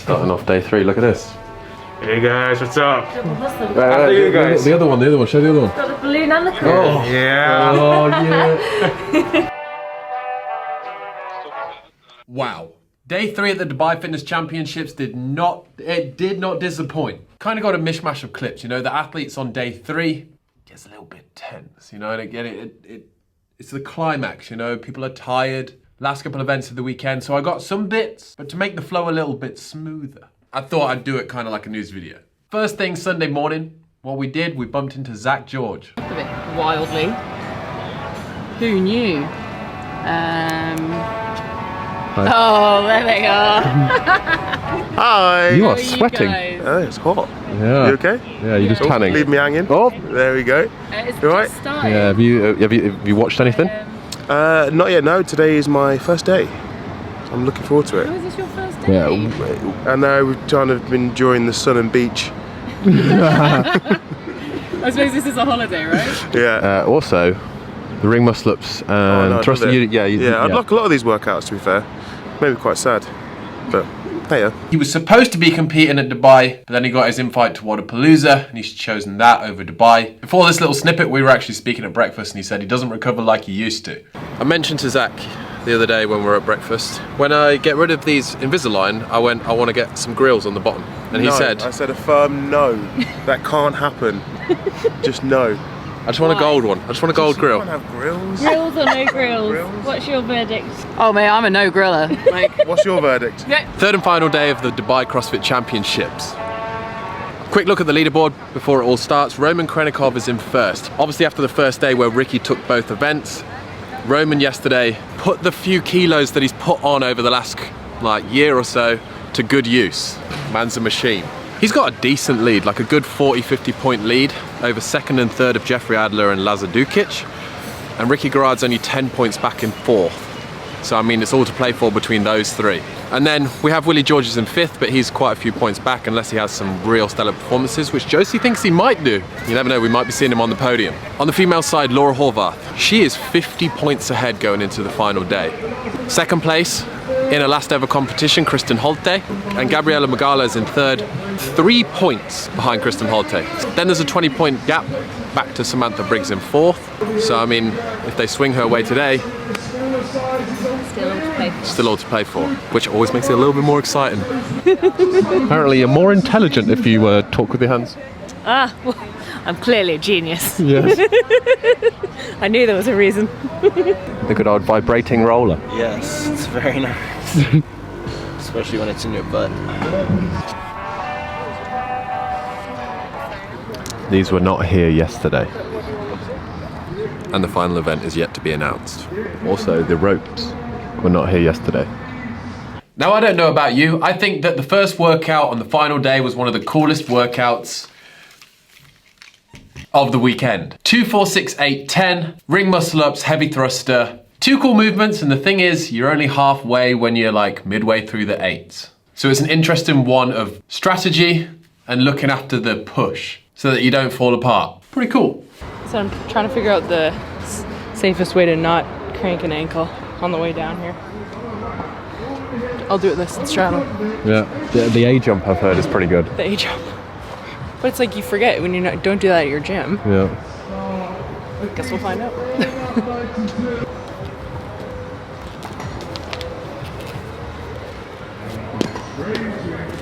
Starting off day 3, look at this. Hey guys, what's up? After you guys. The other one, show the other one. Got the balloon and the cruise. Oh, yeah. Oh, yeah. Wow. Day 3 at the Dubai Fitness Championships did not disappoint. Kind of got a mishmash of clips, you know, the athletes on day 3 gets a little bit tense, you know, and again, it's the climax, you know, people are tired. Last couple of events of the weekend, so I got some bits, but to make the flow a little bit smoother, I thought I'd do it kind of like a news video. First thing, Sunday morning, what we did, we bumped into Zach George. A bit wildly. Who knew? Oh, there they are. Hi. You are How sweating. Oh, it's hot. Yeah. You okay? Yeah, you're just tanning. Leave me hanging. Oh. There we go. It's You all right? just started. Yeah, have you watched anything? Not yet, no. Today is my first day. I'm looking forward to Oh, it. is this your first day? Yeah. I know we've kind of been enjoying the sun and beach. I suppose this is a holiday, right? Yeah. Also, the ring muscle ups and no, thrust. I'd love it. Yeah, I'd like a lot of these workouts, to be fair. Made me quite sad, but hey. He was supposed to be competing at Dubai, but then he got his invite to Wadapalooza, and he's chosen that over Dubai. Before this little snippet, we were actually speaking at breakfast, and he said he doesn't recover like he used to. I mentioned to Zach the other day when we were at breakfast, when I get rid of these Invisalign, I want to get some grills on the bottom, and he said, I said a firm no. That can't happen. Just no. I just want a gold one. I just want a gold grill. You can't have grills. Grills or no grills? Grills. What's your verdict? Oh mate, I'm a no griller. Like, What's your verdict? Third and final day of the Dubai CrossFit Championships. Quick look at the leaderboard before it all starts. Roman Krenikov is in first. Obviously after the first day where Ricky took both events, Roman yesterday put the few kilos that he's put on over the last year or so to good use. Man's a machine. He's got a decent lead, like a good 40-50 point lead over second and third of Jeffrey Adler and Lazar Dukic. And Ricky Garard's only 10 points back in fourth. So I mean, it's all to play for between those 3. And then we have Willie Georges in 5th, but he's quite a few points back unless he has some real stellar performances, which Josie thinks he might do. You never know, we might be seeing him on the podium. On the female side, Laura Horvath. She is 50 points ahead going into the final day. Second place, in her last ever competition, Kristen Holte, and Gabriela Magala is in 3rd, 3 points behind Kristen Holte. Then there's a 20-point gap back to Samantha Briggs in 4th. So I mean, if they swing her way today, still all to play for, which always makes it a little bit more exciting. Apparently you're more intelligent if you talk with your hands. well, I'm clearly a genius. Yes. I knew there was a reason. The good old vibrating roller. Yes, it's very nice. Especially when it's in your butt. These were not here yesterday. And the final event is yet to be announced. Also, the ropes were not here yesterday. Now, I don't know about you. I think that the first workout on the final day was one of the coolest workouts of the weekend. 2, 4, 6, 8, 10, ring muscle ups, heavy thruster. 2 cool movements, and the thing is, you're only halfway when you're like midway through the 8s. So it's an interesting one of strategy and looking after the push so that you don't fall apart. Pretty cool. So I'm trying to figure out the safest way to not crank an ankle on the way down here. I'll do it this and straddle. Yeah, the A jump I've heard is pretty good. The A jump. But it's like you forget when you don't do that at your gym. Yeah. Guess we'll find out.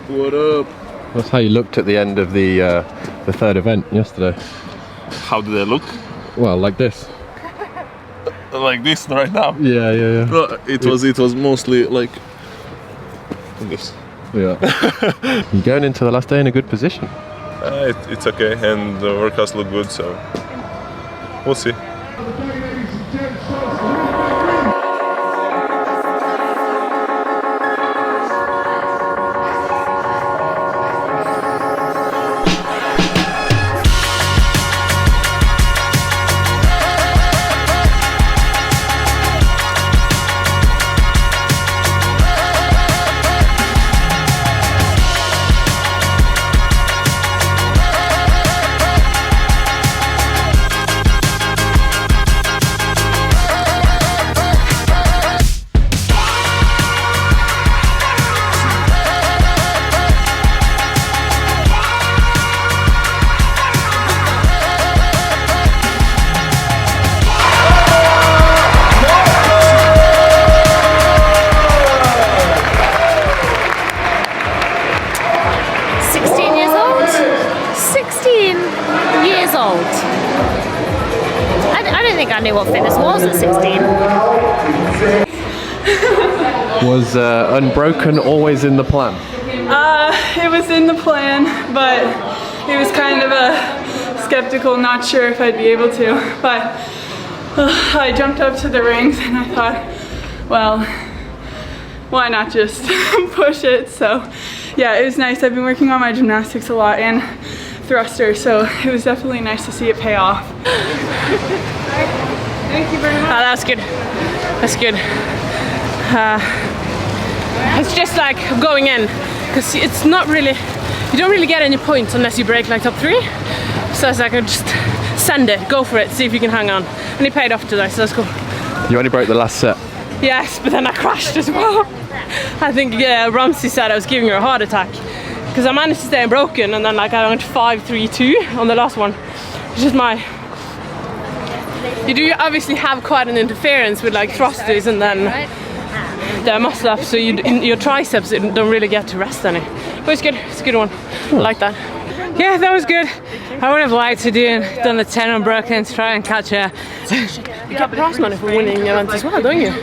What up? That's how you looked at the end of the 3rd event yesterday. How did I look? Well, like this. Like this right now? Yeah. No, it was mostly like this. Yeah. You're going into the last day in a good position. It's okay, and the workouts look good, so we'll see. understanding what fitness was at 16. Was unbroken always in the plan? It was in the plan, but it was kind of a skeptical, not sure if I'd be able to. But I jumped up to the rings and I thought, well, why not just push it? So yeah, it was nice. I've been working on my gymnastics a lot and thrusters, so it was definitely nice to see it pay off. Thank you very much. Oh, that's good. That's good. It's just like going in, because it's not really, you don't really get any points unless you break like top 3. So it's like, just send it, go for it, see if you can hang on. And he paid off today, so that's cool. You only broke the last set. Yes, but then I crashed as well. I think Ramsey said I was giving her a heart attack, because I managed to stay unbroken, and then like I went 5-3-2 on the last one. It's just you do obviously have quite an interference with like thrusters and then the muscle up, so your triceps don't really get to rest any. But it's good, it's a good one. I like that. Yeah, that was good. I would have liked to done the 10 unbroken to try and catch a. You get prize money for winning events as well, don't you?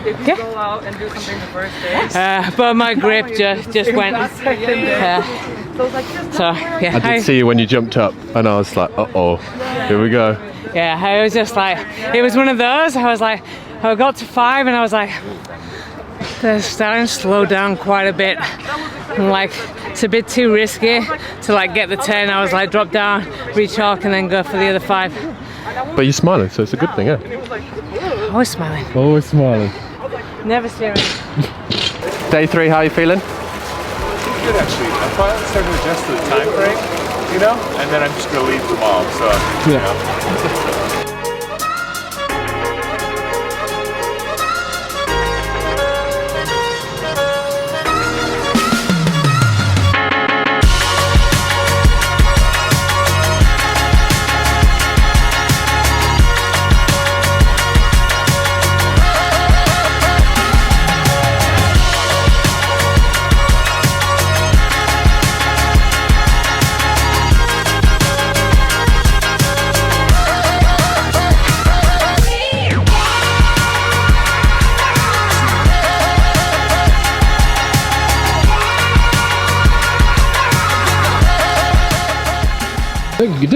Yeah. But my grip just went. So yeah. I did see you when you jumped up, and I was like, uh-oh, here we go. Yeah, I was just like, it was one of those. I was like, I got to 5, and I was like, they're starting to slow down quite a bit. And like, it's a bit too risky to like get the 10. I was like, drop down, rechalk, and then go for the other 5. But you're smiling, so it's a good thing, yeah? Always smiling. Always smiling. Never staring. Day 3, how are you feeling? Good actually. I'm probably starting to adjust to the time frame, you know, and then I'm just gonna leave tomorrow. So yeah. You know.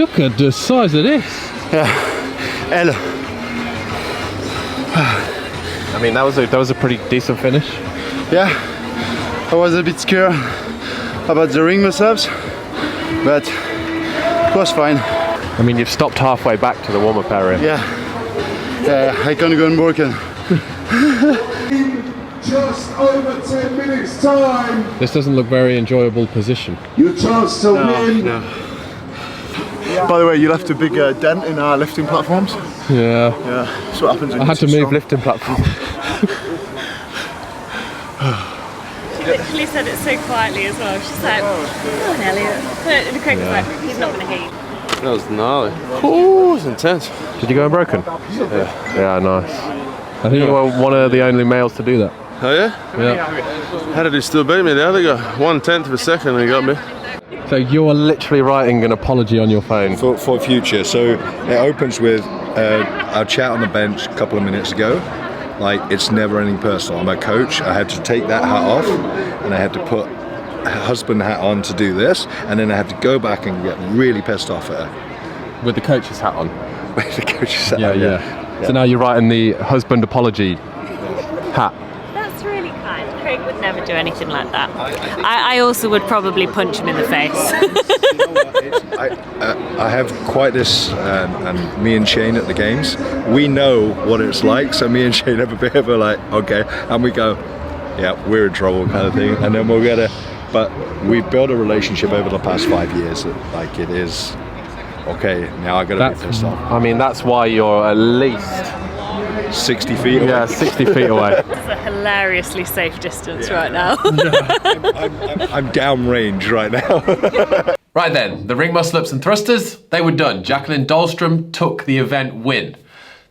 Look at the size of this. Yeah, L. I mean, that was a pretty decent finish. Yeah, I was a bit scared about the ring muscle-ups, but it was fine. I mean, you've stopped halfway back to the warm-up area. Yeah, I can't go unbroken. Just over 10 minutes time. This doesn't look very enjoyable position. Your chance to win. No. By the way, you left a big dent in our lifting platforms. Yeah. Yeah, that's what happens when I had to move strong. lifting platforms. She literally said it so quietly as well. She's like, oh, Elliot. And Craig was like, he's not going to hate you. That was gnarly. Oh, it was intense. Did you go unbroken? Yeah. Yeah, nice. I think you were one of the only males to do that. Oh yeah? Yeah. How did he still beat me? The other guy, 1/10 of a second, and he got me. So you're literally writing an apology on your phone? For future. So it opens with our chat on the bench a couple of minutes ago. Like, it's never anything personal. I'm a coach. I had to take that hat off, and I had to put a husband hat on to do this, and then I had to go back and get really pissed off at her. With the coach's hat on? With the coach's hat on, yeah. So now you're writing the husband apology hat. That's really kind. Craig would never do anything like that. I also would probably punch him in the face. I have quite this, and me and Shane at the games, we know what it's like, so me and Shane have a bit of a like, okay, and we go, yeah, we're in trouble kind of thing, and then we'll get it. But we've built a relationship over the past 5 years that, like, it is, okay, now I gotta be pissed off. I mean, that's why you're at least 60 feet away. Yeah, 60 feet away. It's a hilariously safe distance right now. I'm downrange right now. Right then, the ring muscle-ups and thrusters, they were done. Jacqueline Dahlstrom took the event win.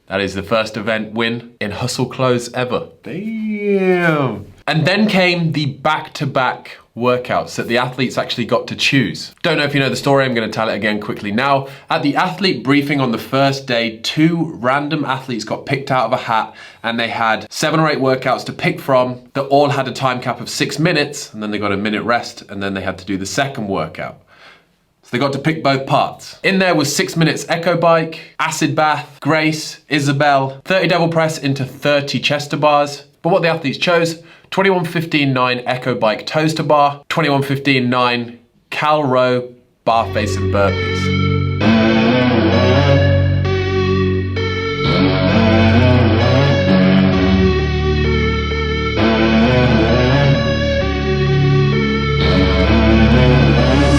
That is the first event win in hustle clothes ever. Damn. And then came the back-to-back workouts that the athletes actually got to choose. Don't know if you know the story, I'm going to tell it again quickly now. At the athlete briefing on the first day, 2 random athletes got picked out of a hat and they had 7 or 8 workouts to pick from that all had a time cap of 6 minutes, and then they got a minute rest, and then they had to do the second workout. So they got to pick both parts. In there was 6 minutes echo bike, acid bath, Grace, Isabel, 30 devil press into 30 chest to bars. But what the athletes chose, 21-15-9 echo bike toes to bar, 21-15-9 cal row, bar face and burpees.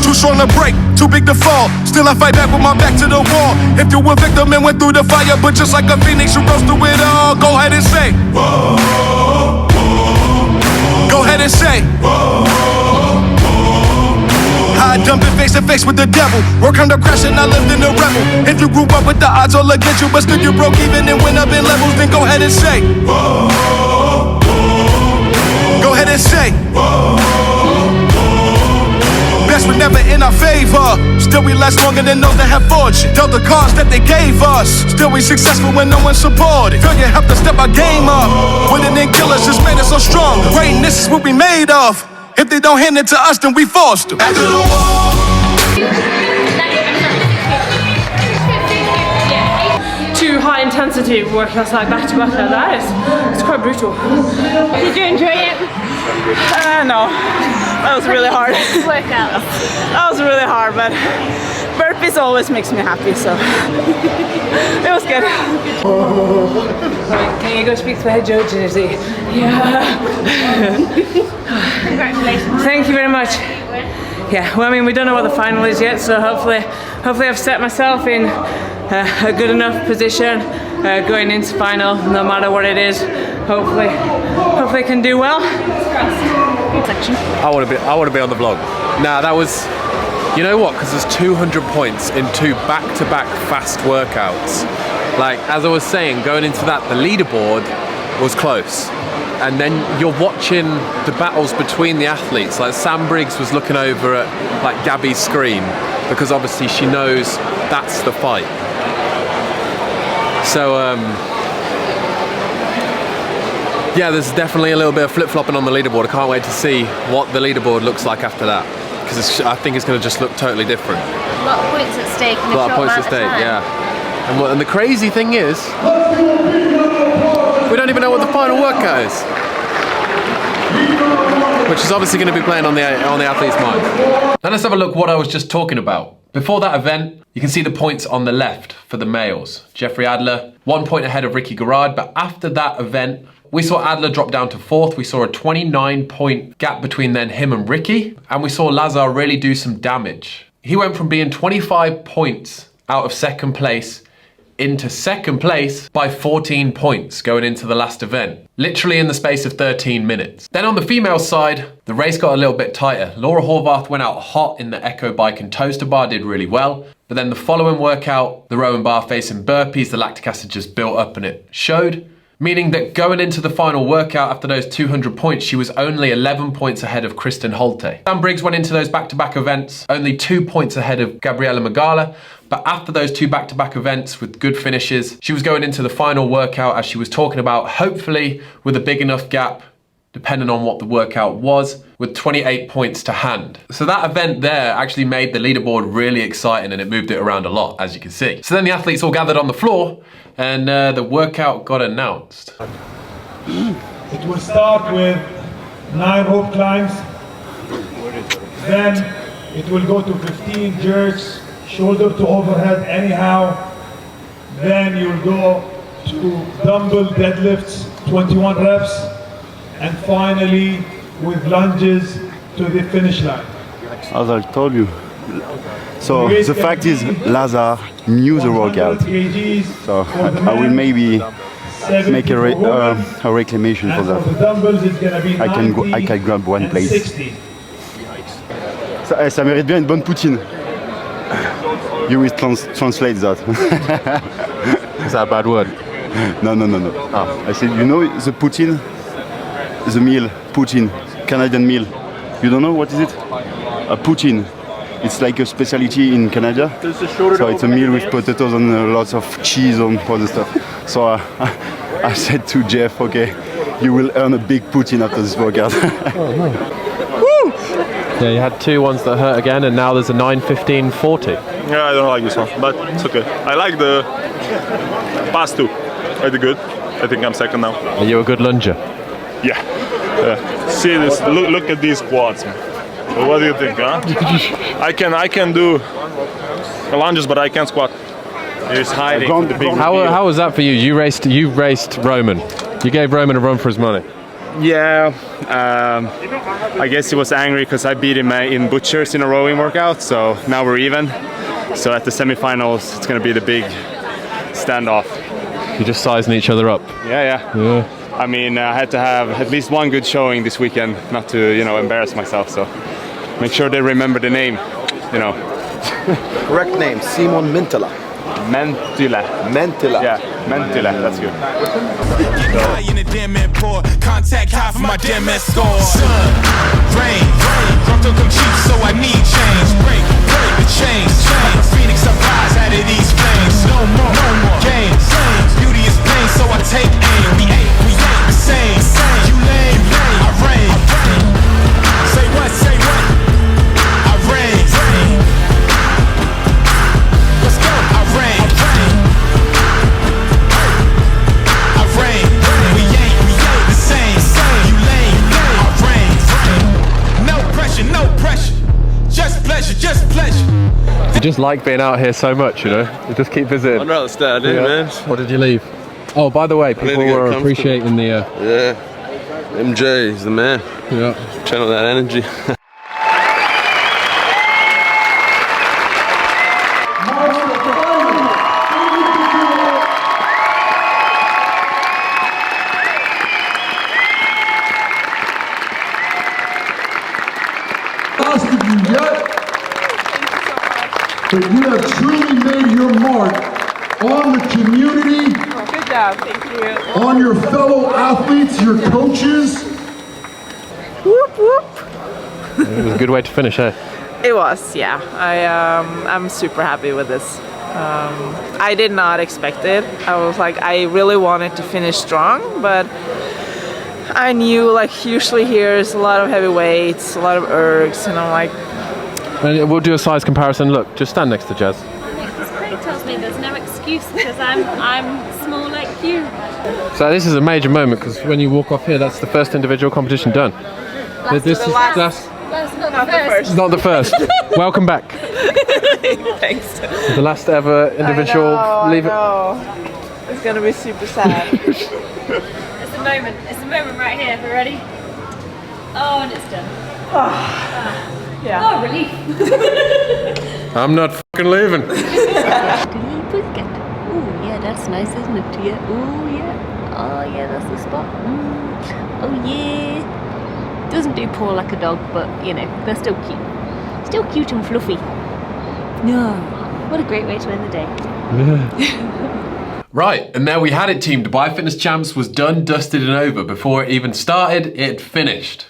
Too strong to break, too big to fall. Still I fight back with my back to the wall. If you a victim and went through the fire, but just like a phoenix, you rose through it all. Go ahead and say, whoa, whoa, whoa. Go ahead and say, whoa, whoa, whoa. I jumped in face to face with the devil. Work under crash and I lived in the rebel. If you grew up with the odds all against you, but still you broke even and went up in levels, then go ahead and say, whoa, whoa, whoa. Go ahead and say, whoa, whoa. Best were never in our favor. Still we last longer than those that have fortune. Dealt the cards that they gave us. Still we successful when no one supported. Failure helped us step our game up. Winning and kill us just made us so strong. Greatness is what we made of. If they don't hand it to us, then we forced them. After the war. 2 high intensity workouts like back to back like that it's quite brutal. Did you enjoy it? No, that was really hard. Workout. That was really hard, but burpees always makes me happy, so it was good. Can you go speak to the head judge and say, yeah. Congratulations. Thank you very much. Yeah, well, I mean, we don't know what the final is yet, so hopefully I've set myself in a good enough position going into final, no matter what it is. Hopefully I can do well. I want to be on the vlog. Nah, that was, you know what? Because there's 200 points in 2 back-to-back fast workouts. Like as I was saying, going into that, the leaderboard was close. And then you're watching the battles between the athletes. Like Sam Briggs was looking over at like Gabby's screen because obviously she knows that's the fight. So yeah, there's definitely a little bit of flip-flopping on the leaderboard. I can't wait to see what the leaderboard looks like after that, because I think it's going to just look totally different. A lot of points at stake. A lot of points at stake, yeah. And the crazy thing is, we don't even know what the final workout is, which is obviously going to be playing on the athlete's mind. Now let's have a look what I was just talking about. Before that event, you can see the points on the left for the males. Jeffrey Adler, 1 point ahead of Ricky Garrard, but after that event, we saw Adler drop down to 4th. We saw a 29-point gap between then him and Ricky, and we saw Lazar really do some damage. He went from being 25 points out of 2nd place into 2nd place by 14 points going into the last event, literally in the space of 13 minutes. Then on the female side, the race got a little bit tighter. Laura Horvath went out hot in the echo bike and toaster bar, did really well. But then the following workout, the row and bar face and burpees, the lactic acid just built up and it showed. Meaning that going into the final workout after those 200 points, she was only 11 points ahead of Kristen Holte. Sam Briggs went into those back-to-back events, only 2 points ahead of Gabriella Magala, but after those 2 back-to-back events with good finishes, she was going into the final workout, as she was talking about, hopefully with a big enough gap, depending on what the workout was, with 28 points to hand. So that event there actually made the leaderboard really exciting and it moved it around a lot, as you can see. So then the athletes all gathered on the floor and the workout got announced. It will start with 9 rope climbs. Then it will go to 15 jerks, shoulder to overhead anyhow. Then you'll go to dumbbell deadlifts, 21 reps. And finally, with lunges to the finish line. As I told you. So the fact is, Lazar knew the workout. So I will maybe make a reclamation for that. I can grab one place. Ça mérite bien une bonne poutine. You will translate that. Is that a bad word? No. I said, you know the poutine? the meal, poutine, Canadian meal. You don't know what is it? A poutine. It's like a specialty in Canada. So it's a meal with potatoes and lots of cheese and all the stuff. So I said to Jeff, okay, you will earn a big poutine after this workout. Oh, no. Woo! Yeah, you had 2 ones that hurt again, and now there's a 9:15:40. Yeah, I don't like this one, but it's okay. I like the past 2. I did good. I think I'm second now. Are you a good lunger? Yeah. See this? Look at these quads, man. So what do you think, huh? I can do lunges, but I can't squat. He's hiding. How was that for you? You raced Roman. You gave Roman a run for his money. Yeah, I guess he was angry because I beat him in butchers in a rowing workout, so now we're even. So at the semifinals, it's going to be the big standoff. You're just sizing each other up. Yeah. I mean, I had to have at least one good showing this weekend, not to, embarrass myself. So make sure they remember the name, Correct name, Simon Mentila. Mentila. Yeah, Mentila, that's good. In the damn airport, contact high for my damn score. Sun, rain, drunk don't come cheap, so I need change. Break the chains. Like a phoenix, I rise out of these flames. No more games. Beauty is pain, so I take aim. We ain't the same. You lame, I reign. Say what? I reign. Let's go. I reign. We ain't the same. You lame, I reign. No pressure. Just pleasure. You just like being out here so much, You just keep visiting. I'd rather stay out here, man. What did you leave? Oh, by the way, people were appreciating the... Yeah. MJ is the man. Yeah. Channel that energy. But you have truly made your mark on the community. Good job, thank you. On your fellow athletes, your coaches. Whoop whoop. It was a good way to finish, eh? It was, yeah. I'm super happy with this. I did not expect it. I was like, I really wanted to finish strong, but I knew usually here is a lot of heavy weights, a lot of ergs, and I'm like. And we'll do a size comparison. Look, just stand next to Jazz. Because Craig tells me there's no excuse because I'm small like you. So this is a major moment because when you walk off here, that's the first individual competition done. That's not the first. Not the first. Welcome back. Thanks. The last ever individual. I know. It's gonna be super sad. It's the moment. It's the moment right here. We're ready. Oh, and it's done. Yeah. Oh, relief. I'm not fucking leaving. Oh yeah, that's nice, isn't it? Yeah. Oh yeah. Oh yeah, that's the spot. Oh yeah. Doesn't do paw like a dog, but they're still cute. Still cute and fluffy. No. What a great way to end the day. Right, and there we had it, Team Dubai Fitness Champs was done, dusted and over. Before it even started, it finished.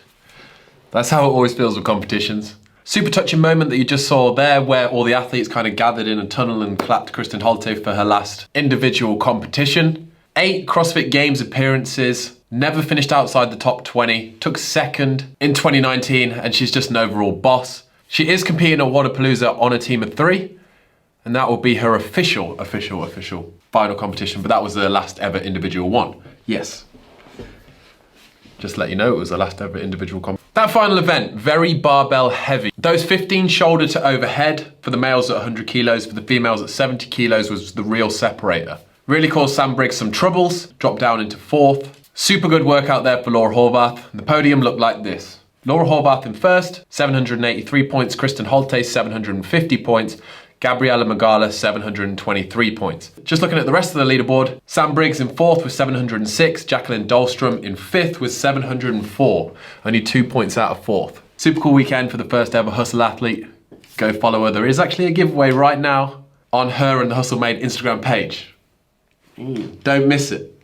That's how it always feels with competitions. Super touching moment that you just saw there where all the athletes kind of gathered in a tunnel and clapped Kristen Holte for her last individual competition. 8 CrossFit Games appearances, never finished outside the top 20, took second in 2019 and she's just an overall boss. She is competing at Wodapalooza on a team of 3 and that will be her official final competition, but that was the last ever individual one. Yes. Just to let you know, it was the last ever individual competition. That final event, very barbell heavy. Those 15 shoulder to overhead for the males at 100 kilos, for the females at 70 kilos was the real separator. Really caused Sam Briggs some troubles, dropped down into 4th. Super good workout there for Laura Horvath. The podium looked like this. Laura Horvath in first, 783 points. Kristen Holte, 750 points. Gabriella Magala, 723 points. Just looking at the rest of the leaderboard, Sam Briggs in 4th with 706, Jacqueline Dahlstrom in 5th with 704, only 2 points out of 4th. Super cool weekend for the first ever Hustle athlete. Go follow her. There is actually a giveaway right now on her and the Hustle Made Instagram page. Don't miss it.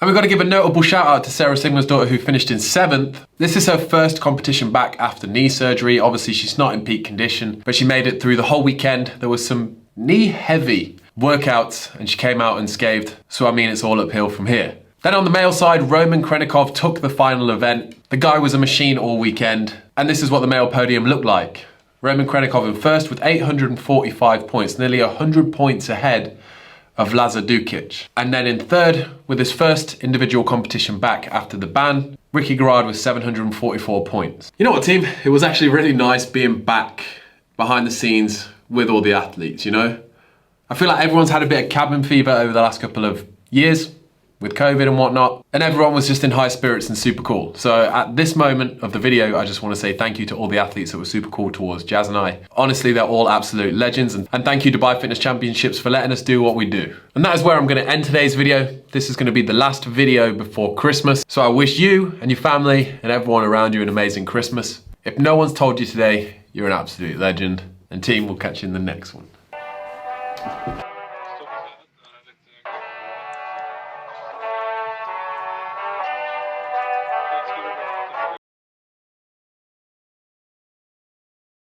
And we've got to give a notable shout out to Sarah Sigma's daughter who finished in 7th. This is her first competition back after knee surgery. Obviously she's not in peak condition, but she made it through the whole weekend. There was some knee heavy workouts and she came out unscathed. So I mean, it's all uphill from here. Then on the male side, Roman Krenikov took the final event. The guy was a machine all weekend. And this is what the male podium looked like. Roman Krenikov in first with 845 points, nearly 100 points ahead of Lazar Dukic. And then in third, with his first individual competition back after the ban, Ricky Garrard with 744 points. You know what, team? It was actually really nice being back behind the scenes with all the athletes, you know? I feel like everyone's had a bit of cabin fever over the last couple of years with COVID and whatnot, and everyone was just in high spirits and super cool. So at this moment of the video, I just want to say thank you to all the athletes that were super cool towards Jazz and I. Honestly, they're all absolute legends, and thank you Dubai Fitness Championships for letting us do what we do. And that is where I'm going to end today's video. This is going to be the last video before Christmas. So I wish you and your family and everyone around you an amazing Christmas. If no one's told you today, you're an absolute legend. And team, we'll catch you in the next one.